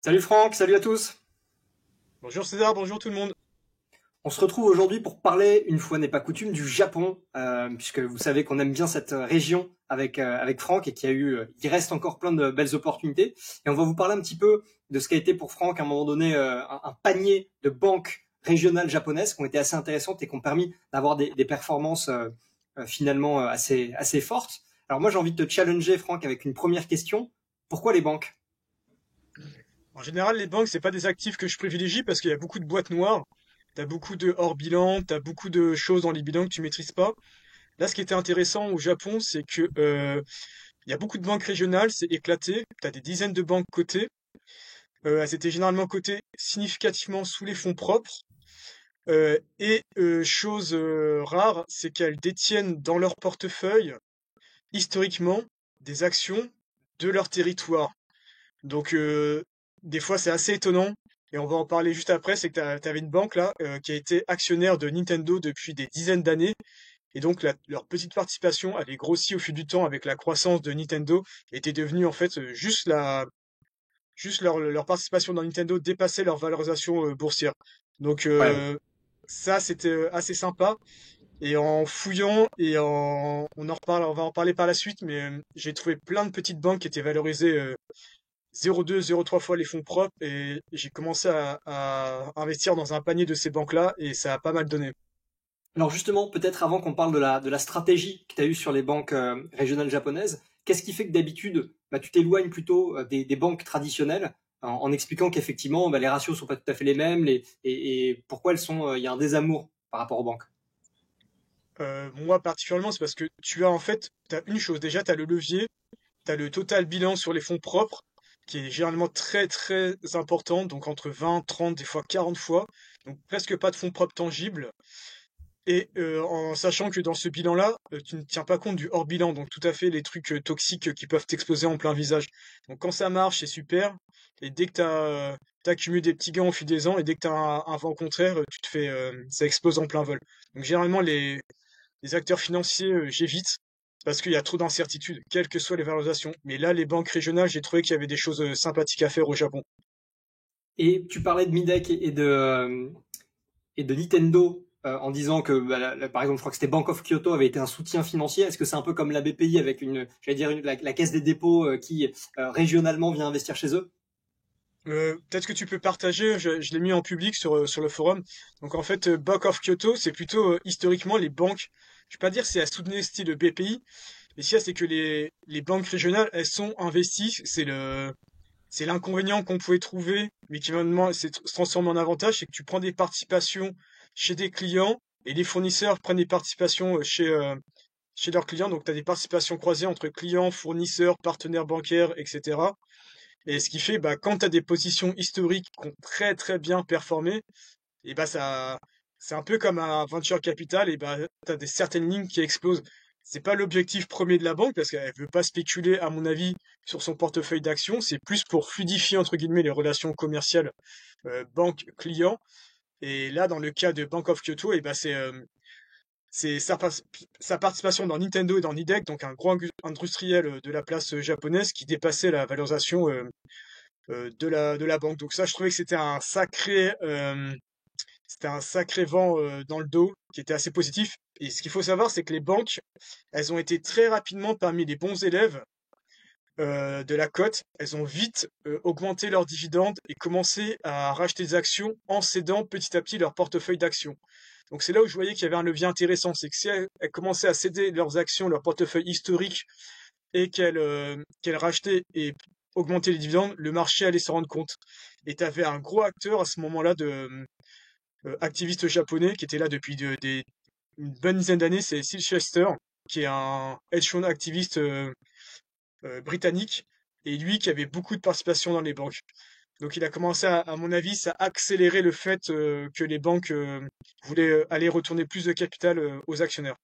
Salut Franck, salut à tous. Bonjour César, bonjour tout le monde. On se retrouve aujourd'hui pour parler, une fois n'est pas coutume, du Japon, puisque vous savez qu'on aime bien cette région avec Franck et il reste encore plein de belles opportunités. Et on va vous parler un petit peu de ce qu'a été pour Franck à un moment donné un panier de banques régionales japonaises qui ont été assez intéressantes et qui ont permis d'avoir des performances finalement assez fortes. Alors moi j'ai envie de te challenger Franck avec une première question. Pourquoi les banques? En général, les banques, c'est pas des actifs que je privilégie parce qu'il y a beaucoup de boîtes noires. T'as beaucoup de hors bilan, t'as beaucoup de choses dans les bilans que tu maîtrises pas. Là, ce qui était intéressant au Japon, c'est que il y a beaucoup de banques régionales, c'est éclaté. T'as des dizaines de banques cotées. Elles étaient généralement cotées significativement sous les fonds propres. Chose rare, c'est qu'elles détiennent dans leur portefeuille historiquement des actions de leur territoire. Donc, des fois, c'est assez étonnant. Et on va en parler juste après. C'est que t'avais une banque là qui a été actionnaire de Nintendo depuis des dizaines d'années. Et donc, leur petite participation avait grossi au fil du temps avec la croissance de Nintendo. Et était devenue en fait juste leur participation dans Nintendo dépassait leur valorisation boursière. Donc, Ouais. ça, c'était assez sympa. Et en fouillant on va en parler par la suite, mais j'ai trouvé plein de petites banques qui étaient valorisées 0,2, 0,3 fois les fonds propres et j'ai commencé à investir dans un panier de ces banques-là et ça a pas mal donné. Alors justement, peut-être avant qu'on parle de la stratégie que tu as eue sur les banques régionales japonaises, qu'est-ce qui fait que d'habitude, tu t'éloignes plutôt des banques traditionnelles en expliquant qu'effectivement, les ratios sont pas tout à fait les mêmes et pourquoi il y a un désamour par rapport aux banques. Moi particulièrement, c'est parce que tu as en fait, t'as une chose, déjà t'as le levier, t'as le total bilan sur les fonds propres qui est généralement très très important, donc entre 20, 30, des fois 40 fois, donc presque pas de fonds propres tangibles. Et en sachant que dans ce bilan-là, tu ne tiens pas compte du hors-bilan, donc tout à fait les trucs toxiques qui peuvent t'exploser en plein visage. Donc quand ça marche, c'est super. Et dès que t'as accumulé des petits gains au fil des ans, et dès que t'as un vent contraire, ça explose en plein vol. Donc généralement les acteurs financiers, j'évite parce qu'il y a trop d'incertitudes, quelles que soient les valorisations. Mais là, les banques régionales, j'ai trouvé qu'il y avait des choses sympathiques à faire au Japon. Et tu parlais de Midek et de Nintendo en disant que, par exemple, je crois que c'était Bank of Kyoto avait été un soutien financier. Est-ce que c'est un peu comme la BPI avec j'allais dire, la caisse des dépôts qui régionalement vient investir chez eux? Peut-être que tu peux partager, je l'ai mis en public sur le forum. Donc en fait, Bank of Kyoto, c'est plutôt historiquement les banques. Je vais pas dire c'est à soutenir style BPI, mais si c'est que les banques régionales, elles sont investies. C'est l'inconvénient qu'on pouvait trouver, mais qui maintenant se transforme en avantage, c'est que tu prends des participations chez des clients et les fournisseurs prennent des participations chez leurs clients. Donc tu as des participations croisées entre clients, fournisseurs, partenaires bancaires, etc. Et ce qui fait, bah, quand tu as des positions historiques qui ont très très bien performé, et bah c'est un peu comme un venture capital, et bah tu as des certaines lignes qui explosent. C'est pas l'objectif premier de la banque parce qu'elle veut pas spéculer, à mon avis, sur son portefeuille d'actions. C'est plus pour fluidifier entre guillemets les relations commerciales banque-client. Et là, dans le cas de Bank of Kyoto, et bah c'est sa participation dans Nintendo et dans Nidec, donc un gros industriel de la place japonaise qui dépassait la valorisation de la banque. Donc ça, je trouvais que c'était un sacré vent dans le dos qui était assez positif. Et ce qu'il faut savoir, c'est que les banques, elles ont été très rapidement parmi les bons élèves de la cote. Elles ont vite augmenté leurs dividendes et commencé à racheter des actions en cédant petit à petit leur portefeuille d'actions. Donc c'est là où je voyais qu'il y avait un levier intéressant, c'est que si elles commençaient à céder leurs actions, leur portefeuille historique, et qu'elle rachetait et augmentait les dividendes, le marché allait s'en rendre compte. Et tu avais un gros acteur à ce moment-là de activiste japonais qui était là depuis une bonne dizaine d'années, c'est Silchester, qui est un hedge fund activiste britannique, et lui qui avait beaucoup de participation dans les banques. Donc il a commencé, à mon avis, ça a accéléré le fait que les banques voulaient aller retourner plus de capital aux actionnaires.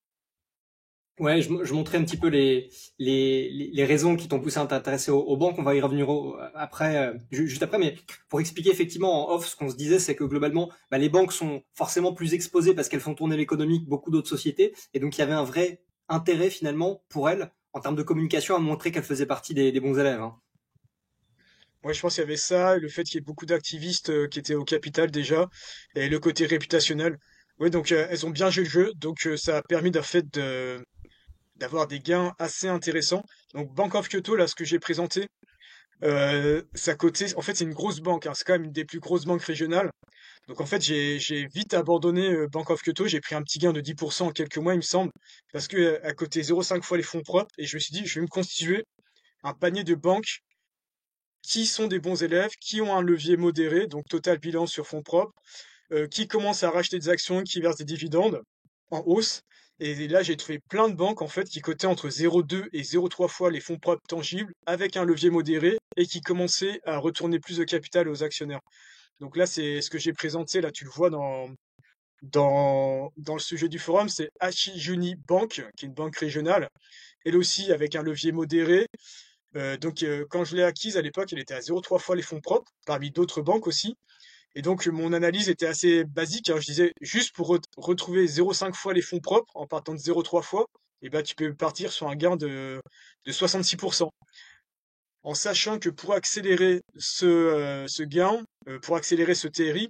Ouais, je montrais un petit peu les raisons qui t'ont poussé à t'intéresser aux banques. On va y revenir après, juste après. Mais pour expliquer effectivement en off, ce qu'on se disait, c'est que globalement, les banques sont forcément plus exposées parce qu'elles font tourner l'économie que beaucoup d'autres sociétés. Et donc, il y avait un vrai intérêt finalement pour elles, en termes de communication, à montrer qu'elles faisaient partie des bons élèves, hein. Ouais, je pense qu'il y avait ça, le fait qu'il y ait beaucoup d'activistes qui étaient au capital déjà, et le côté réputationnel. Ouais, donc elles ont bien joué le jeu, donc ça a permis d'avoir des gains assez intéressants. Donc Bank of Kyoto, là, ce que j'ai présenté, ça cotait, en fait, c'est une grosse banque, hein, c'est quand même une des plus grosses banques régionales. Donc en fait, j'ai vite abandonné Bank of Kyoto, j'ai pris un petit gain de 10% en quelques mois, il me semble, parce que à côté 0,5 fois les fonds propres, et je me suis dit, je vais me constituer un panier de banques qui sont des bons élèves, qui ont un levier modéré, donc total bilan sur fonds propres, qui commencent à racheter des actions, qui versent des dividendes en hausse. Et là, j'ai trouvé plein de banques en fait qui cotaient entre 0,2 et 0,3 fois les fonds propres tangibles avec un levier modéré et qui commençaient à retourner plus de capital aux actionnaires. Donc là, c'est ce que j'ai présenté, là tu le vois dans le sujet du forum, c'est Hachijuni Bank, qui est une banque régionale, elle aussi avec un levier modéré. Quand je l'ai acquise à l'époque, elle était à 0,3 fois les fonds propres, parmi d'autres banques aussi. Et donc, mon analyse était assez basique, hein. Je disais, juste pour retrouver 0,5 fois les fonds propres, en partant de 0,3 fois, et ben, tu peux partir sur un gain de 66%. En sachant que pour accélérer ce gain, pour accélérer ce TRI,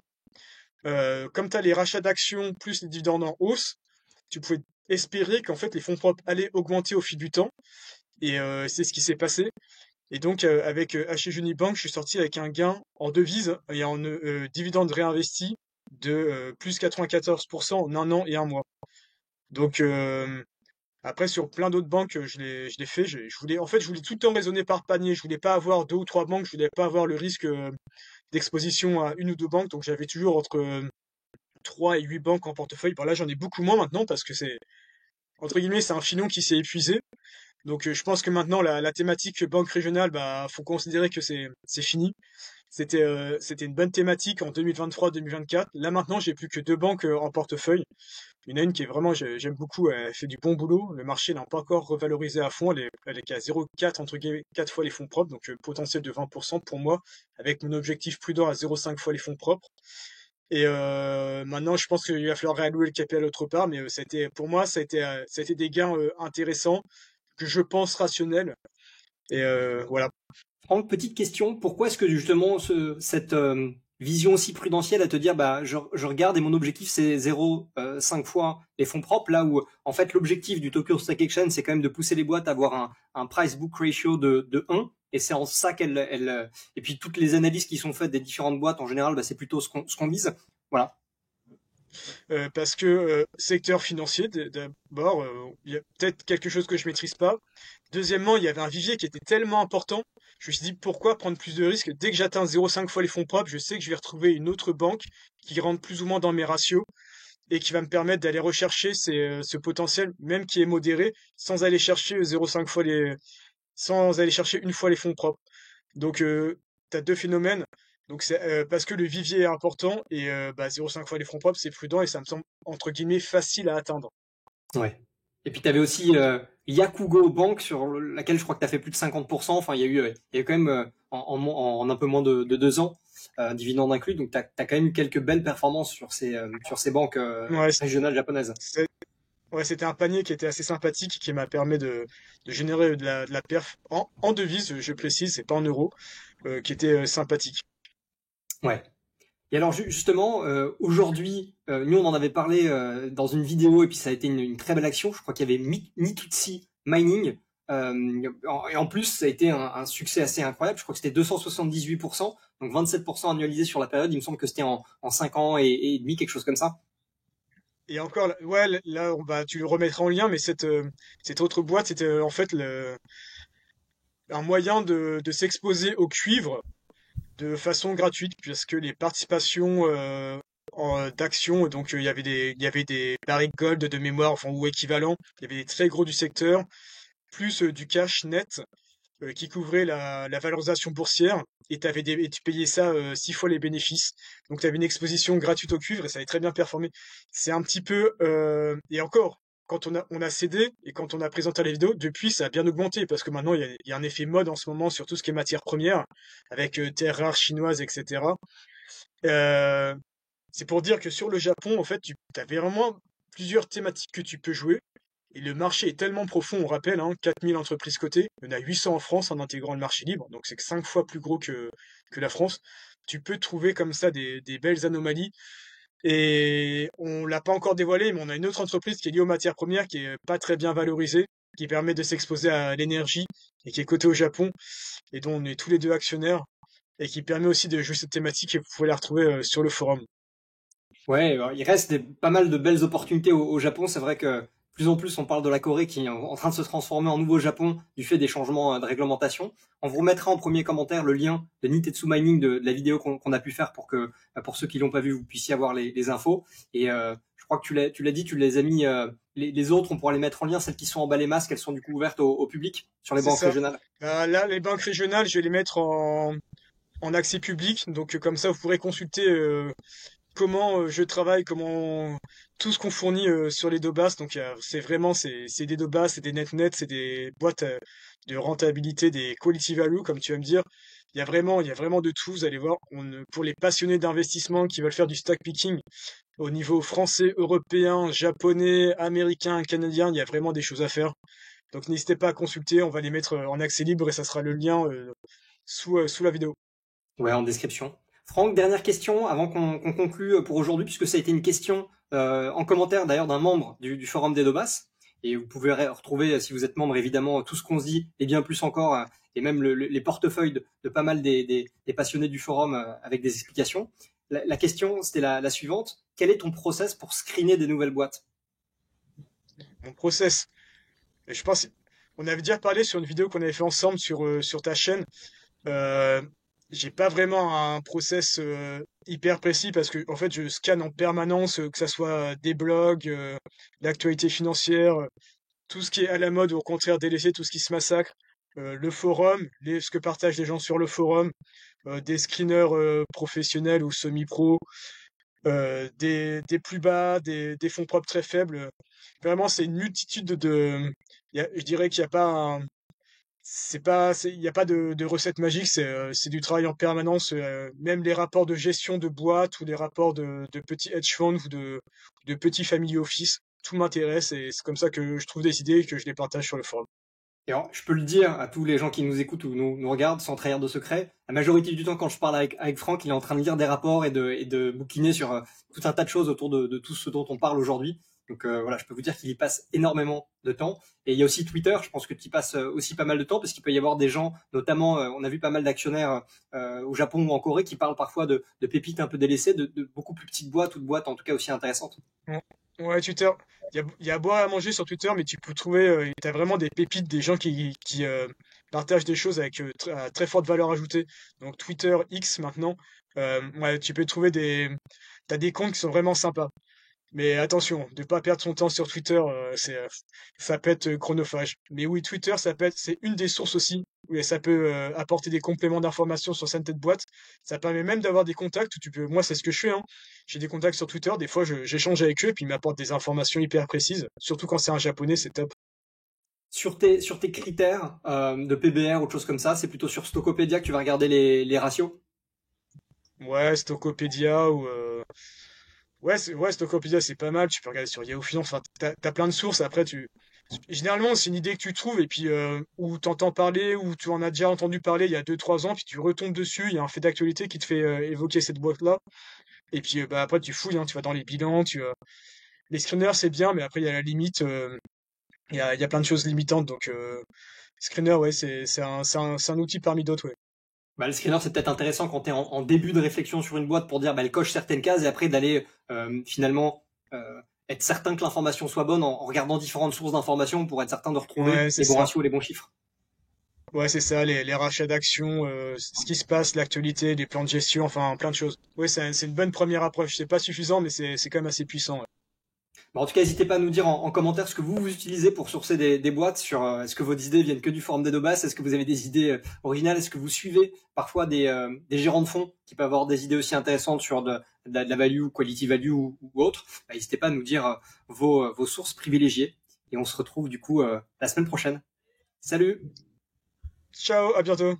comme tu as les rachats d'actions plus les dividendes en hausse, tu pouvais espérer qu'en fait les fonds propres allaient augmenter au fil du temps. Et c'est ce qui s'est passé. Et donc, avec HG Unibank, je suis sorti avec un gain en devise et en dividende réinvesti de plus 94% en un an et un mois. Donc, après, sur plein d'autres banques, je l'ai fait. En fait, je voulais tout le temps raisonner par panier. Je voulais pas avoir deux ou trois banques. Je voulais pas avoir le risque d'exposition à une ou deux banques. Donc, j'avais toujours entre 3 et 8 banques en portefeuille. Bon, là, j'en ai beaucoup moins maintenant parce que entre guillemets, c'est un filon qui s'est épuisé. Donc je pense que maintenant la thématique banque régionale, bah faut considérer que c'est fini. C'était une bonne thématique en 2023-2024. Là maintenant j'ai plus que deux banques en portefeuille. Il y en a une qui est vraiment j'aime beaucoup, elle fait du bon boulot. Le marché n'a pas encore revalorisé à fond. Elle est qu'à 0,4 entre guillemets 4 fois les fonds propres, donc potentiel de 20% pour moi, avec mon objectif prudent à 0,5 fois les fonds propres. Et maintenant, je pense qu'il va falloir réallouer le capital autre part, mais pour moi, ça a été des gains intéressants que je pense rationnels. Et voilà. Franck, petite question, pourquoi est-ce que justement cette vision aussi prudentielle à te dire bah je regarde et mon objectif c'est 0,5 fois les fonds propres, là où en fait l'objectif du Tokyo Stock Exchange c'est quand même de pousser les boîtes à avoir un price book ratio de 1, et c'est en ça et puis toutes les analyses qui sont faites des différentes boîtes en général, bah, c'est plutôt ce qu'on vise. Voilà. Parce que secteur financier, d'abord, il y a peut-être quelque chose que je maîtrise pas. Deuxièmement, il y avait un vivier qui était tellement important. Je me suis dit pourquoi prendre plus de risques? Dès que j'atteins 0,5 fois les fonds propres, je sais que je vais retrouver une autre banque qui rentre plus ou moins dans mes ratios et qui va me permettre d'aller rechercher ce potentiel, même qui est modéré, sans aller chercher 0,5 fois sans aller chercher une fois les fonds propres. Donc, tu as deux phénomènes. Donc, c'est parce que le vivier est important et bah, 0,5 fois les fonds propres, c'est prudent et ça me semble, entre guillemets, facile à atteindre. Ouais. Et puis tu avais aussi Yakugo Bank sur laquelle je crois que tu as fait plus de 50%. Enfin, il y a eu quand même en un peu moins de 2 ans, dividendes inclus. Donc tu as quand même eu quelques belles performances sur ces banques Ouais, régionales japonaises. c'est- ouais, c'était un panier qui était assez sympathique et qui m'a permis de générer de la perf en devise, je précise, c'est pas en euros, qui était sympathique. Ouais. Et alors justement, aujourd'hui, nous on en avait parlé dans une vidéo et puis ça a été une très belle action. Je crois qu'il y avait Nitutsi Mining. Et en plus, ça a été un succès assez incroyable. Je crois que c'était 278%, donc 27% annualisé sur la période. Il me semble que c'était en 5 ans et demi, quelque chose comme ça. Et encore, ouais, là, tu le remettras en lien, mais cette autre boîte, c'était en fait un moyen de s'exposer au cuivre de façon gratuite, puisque les participations d'actions, donc il y avait des barriques gold de mémoire, enfin, ou équivalent, il y avait des très gros du secteur, plus du cash net qui couvrait la valorisation boursière, et tu payais ça 6 fois les bénéfices. Donc tu avais une exposition gratuite au cuivre et ça avait très bien performé. C'est un petit peu, et encore, quand on a cédé et quand on a présenté la vidéo, depuis ça a bien augmenté parce que maintenant il y a un effet mode en ce moment sur tout ce qui est matières premières, avec terres rares chinoises, etc. Euh, c'est pour dire que sur le Japon, en fait, tu avais vraiment plusieurs thématiques que tu peux jouer. Et le marché est tellement profond, on rappelle, hein, 4000 entreprises cotées, il y en a 800 en France en intégrant le marché libre, donc c'est 5 fois plus gros que la France. Tu peux trouver comme ça des belles anomalies. Et on l'a pas encore dévoilé, mais on a une autre entreprise qui est liée aux matières premières, qui est pas très bien valorisée, qui permet de s'exposer à l'énergie et qui est cotée au Japon et dont on est tous les deux actionnaires et qui permet aussi de jouer cette thématique et vous pouvez la retrouver sur le forum. Ouais, il reste pas mal de belles opportunités au Japon. C'est vrai que de plus en plus on parle de la Corée qui est en train de se transformer en nouveau Japon du fait des changements de réglementation. On vous remettra en premier commentaire le lien de Nitetsu Mining de la vidéo qu'on a pu faire pour que pour ceux qui l'ont pas vu vous puissiez avoir les infos. Et je crois que tu l'as dit, tu les as mis les autres, on pourra les mettre en lien. Celles qui sont en bas les masques, elles sont du coup ouvertes au public sur les C'est banques ça. régionales. Là, les banques régionales, je vais les mettre en accès public, donc comme ça vous pourrez consulter comment je travaille, comment tout ce qu'on fournit sur les Dobas. Donc c'est vraiment c'est des Dobas, c'est des net, c'est des boîtes de rentabilité, des quality value comme tu vas me dire. Il y a vraiment de tout. Vous allez voir, pour les passionnés d'investissement qui veulent faire du stock picking au niveau français, européen, japonais, américain, canadien, il y a vraiment des choses à faire. Donc n'hésitez pas à consulter. On va les mettre en accès libre et ça sera le lien sous la vidéo. Ouais, en description. Franck, dernière question avant qu'on conclue pour aujourd'hui, puisque ça a été une question en commentaire d'ailleurs d'un membre du forum des Dobas. Et vous pouvez retrouver, si vous êtes membre, évidemment, tout ce qu'on se dit, et bien plus encore, et même les portefeuilles de pas mal des passionnés du forum avec des explications. La question, c'était la suivante. Quel est ton process pour screener des nouvelles boîtes? Mon process. Et je pense, on avait déjà parlé sur une vidéo qu'on avait fait ensemble sur ta chaîne. Euh, j'ai pas vraiment un process hyper précis parce que en fait je scanne en permanence, que ça soit des blogs, l'actualité financière, tout ce qui est à la mode ou au contraire délaissé, tout ce qui se massacre, le forum, ce que partagent les gens sur le forum, des screeners professionnels ou semi-pro, des plus bas, des fonds propres très faibles. Vraiment, c'est une multitude je dirais qu'il n'y a pas il n'y a pas de recette magique, c'est du travail en permanence. Même les rapports de gestion de boîte ou les rapports de petits hedge funds ou de petits family office, tout m'intéresse et c'est comme ça que je trouve des idées et que je les partage sur le forum. Et alors, je peux le dire à tous les gens qui nous écoutent ou nous regardent sans trahir de secret. La majorité du temps, quand je parle avec Franck, il est en train de lire des rapports et de bouquiner sur tout un tas de choses autour de tout ce dont on parle aujourd'hui. Donc voilà, je peux vous dire qu'il y passe énormément de temps. Et il y a aussi Twitter, je pense que tu y passes aussi pas mal de temps parce qu'il peut y avoir des gens, notamment, on a vu pas mal d'actionnaires au Japon ou en Corée qui parlent parfois de pépites un peu délaissées, de beaucoup plus petites boîtes ou de boîtes en tout cas aussi intéressantes. Ouais, ouais, Twitter. Il y a à boire et à manger sur Twitter, mais tu peux trouver, t'as vraiment des pépites, des gens qui partagent des choses avec à très forte valeur ajoutée. Donc Twitter X maintenant, ouais, tu peux trouver t'as des comptes qui sont vraiment sympas. Mais attention, de pas perdre son temps sur Twitter, ça peut être chronophage. Mais oui, Twitter, c'est une des sources aussi où ça peut apporter des compléments d'informations sur certaines boîtes. Ça permet même d'avoir des contacts où moi, c'est ce que je fais, hein. J'ai des contacts sur Twitter, des fois, j'échange avec eux et puis ils m'apportent des informations hyper précises. Surtout quand c'est un japonais, c'est top. Sur tes critères de PBR ou de choses comme ça, c'est plutôt sur Stockopedia que tu vas regarder les ratios. Ouais, Stockopedia ou ouais, Stockopedia, c'est pas mal. Tu peux regarder sur Yahoo Finance. Enfin, t'as plein de sources. Après, généralement, c'est une idée que tu trouves et puis où t'entends parler, ou tu en as déjà entendu parler il y a 2 3 ans, puis tu retombes dessus. Il y a un fait d'actualité qui te fait évoquer cette boîte-là. Et puis bah, après, tu fouilles, hein, tu vas dans les bilans. Les screeners, c'est bien, mais après, il y a la limite. Il y a plein de choses limitantes. Donc, screener, ouais, c'est un outil parmi d'autres, ouais. Bah, le screener, c'est peut-être intéressant quand tu es en début de réflexion sur une boîte pour dire bah, elle coche certaines cases et après d'aller finalement être certain que l'information soit bonne en regardant différentes sources d'informations pour être certain de retrouver Ouais, c'est les bons ça. ratios, les bons chiffres. Ouais, c'est ça, les rachats d'actions, ce qui se passe, l'actualité, les plans de gestion, enfin plein de choses. Ouais, c'est une bonne première approche. C'est pas suffisant, mais c'est quand même assez puissant. Ouais. Bah, en tout cas, n'hésitez pas à nous dire en commentaire ce que vous utilisez pour sourcer des boîtes sur est-ce que vos idées viennent que du forum des Dobas, est-ce que vous avez des idées originales, est-ce que vous suivez parfois des gérants de fonds qui peuvent avoir des idées aussi intéressantes sur de la value, quality value ou autre. Bah, n'hésitez pas à nous dire vos sources privilégiées et on se retrouve du coup la semaine prochaine. Salut! Ciao, à bientôt.